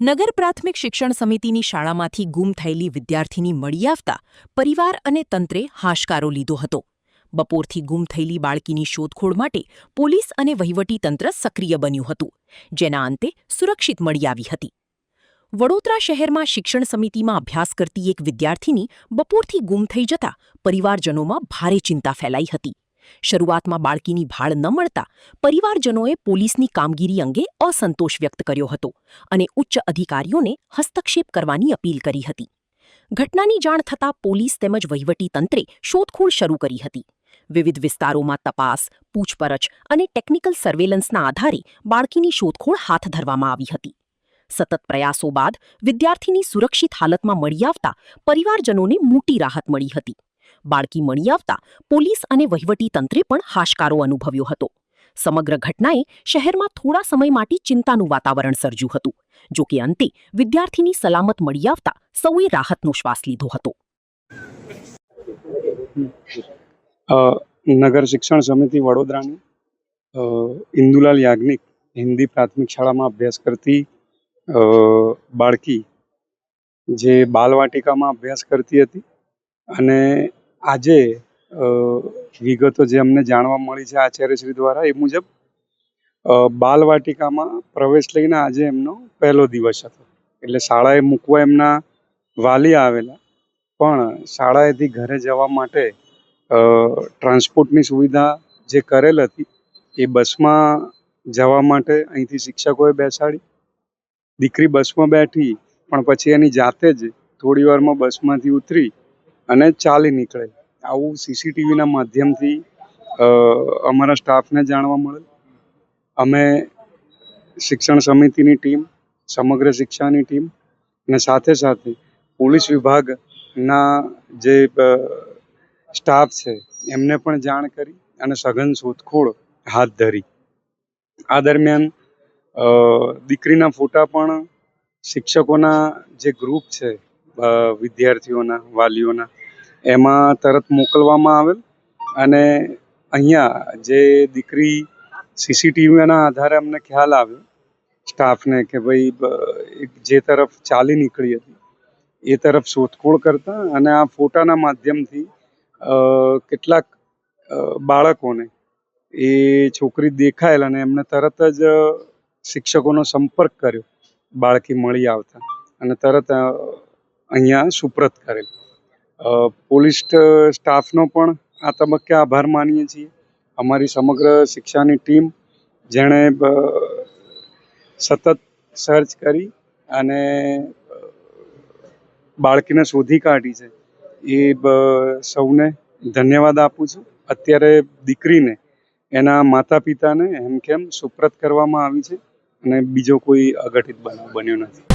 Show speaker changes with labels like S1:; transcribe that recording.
S1: નગર પ્રાથમિક શિક્ષણ સમિતિની શાળામાંથી ગુમ થયેલી વિદ્યાર્થીની મળી આવતા પરિવાર અને તંત્રે હાશકારો લીધો હતો. બપોરથી ગુમ થયેલી બાળકીની શોધખોળ માટે પોલીસ અને વહીવટીતંત્ર સક્રિય બન્યું હતું, જેના અંતે સુરક્ષિત મળી આવી હતી. વડોદરા શહેરમાં શિક્ષણ સમિતિમાં અભ્યાસ કરતી એક વિદ્યાર્થીની બપોરથી ગુમ થઈ જતા પરિવારજનોમાં ભારે ચિંતા ફેલાઈ હતી. શરૂઆતમાં બાળકીની ભાળ ન મળતા પરિવારજનોએ પોલીસની કામગીરી અંગે અસંતોષ વ્યક્ત કર્યો હતો અને ઉચ્ચ અધિકારીઓને હસ્તક્ષેપ કરવાની અપીલ કરી હતી. ઘટનાની જાણ થતાં પોલીસ તેમજ વહીવટીતંત્રે શોધખોળ શરૂ કરી હતી. વિવિધ વિસ્તારોમાં તપાસ, પૂછપરછ અને ટેકનિકલ સર્વેલન્સના આધારે બાળકીની શોધખોળ હાથ ધરવામાં આવી હતી. સતત પ્રયાસો બાદ વિદ્યાર્થીની સુરક્ષિત હાલતમાં મળી આવતા પરિવારજનોને મોટી રાહત મળી હતી. બાળકી મળી આવતા પોલીસ અને વહીવટીતંત્રે પણ હાશકારો અનુભવ્યો હતો. સમગ્ર ઘટનાએ શહેરમાં થોડા સમય માટે ચિંતાનું વાતાવરણ સર્જ્યું હતું. જો કે અંતે વિદ્યાર્થીની સલામત મળી આવતા સૌએ રાહતનો શ્વાસ લીધો હતો.
S2: નગર શિક્ષણ સમિતિ વડોદરાની ઇન્દુલાલ યાજ્ઞિક હિન્દી પ્રાથમિક શાળામાં અભ્યાસ કરતી બાળકી જે બાલવાટિકામાં અભ્યાસ કરતી હતી અને આજે વિગતો જે અમને જાણવા મળી છે આચાર્યશ્રી દ્વારા, એ મુજબ બાલવાટિકામાં પ્રવેશ લઈને આજે એમનો પહેલો દિવસ હતો. એટલે શાળાએ મૂકવા એમના વાલી આવેલા, પણ શાળાએથી ઘરે જવા માટે ટ્રાન્સપોર્ટની સુવિધા જે કરેલ હતી એ બસમાં જવા માટે અહીંથી શિક્ષકોએ બેસાડી. દીકરી બસમાં બેઠી, પણ પછી એની જાતે જ થોડી વારમાં બસમાંથી ઉતરી અને ચાલી નીકળે. આવું સીસીટીવીના માધ્યમથી અમારા સ્ટાફને જાણવા મળેલ. અમે શિક્ષણ સમિતિની ટીમ, સમગ્ર શિક્ષાની ટીમ અને સાથે સાથે પોલીસ વિભાગના જે સ્ટાફ છે એમને પણ જાણ કરી અને સઘન શોધખોળ હાથ ધરી. આ દરમિયાન દીકરીના ફોટા પણ શિક્ષકોના જે ગ્રુપ છે વિદ્યાર્થીઓના, વાલીઓના, એમાં તરત મોકલવામાં આવેલ અને અહીંયા જે દીકરી સીસીટીવીના આધારે અમને ખ્યાલ આવ્યો સ્ટાફને કે ભાઈ જે તરફ ચાલી નીકળી હતી એ તરફ શોધખોળ કરતા અને આ ફોટાના માધ્યમથી કેટલાક બાળકોને એ છોકરી દેખાયેલ અને એમને તરત જ શિક્ષકોનો સંપર્ક કર્યો બાળકી મળી આવતા અને તરત અહીંયા સુપ્રત કરેલ. પોલીસ સ્ટાફનો પણ આ તબક્કે આભાર માનીએ છીએ. અમારી સમગ્ર શિક્ષાની ટીમ જેણે સતત સર્ચ કરી અને બાળકીને શોધી કાઢી છે, એ સૌને ધન્યવાદ આપું છું. અત્યારે દીકરીને એના માતા પિતાને હેમખેમ સુપ્રત કરવામાં આવી છે અને બીજો કોઈ અઘટિત બનાવ બન્યો નથી.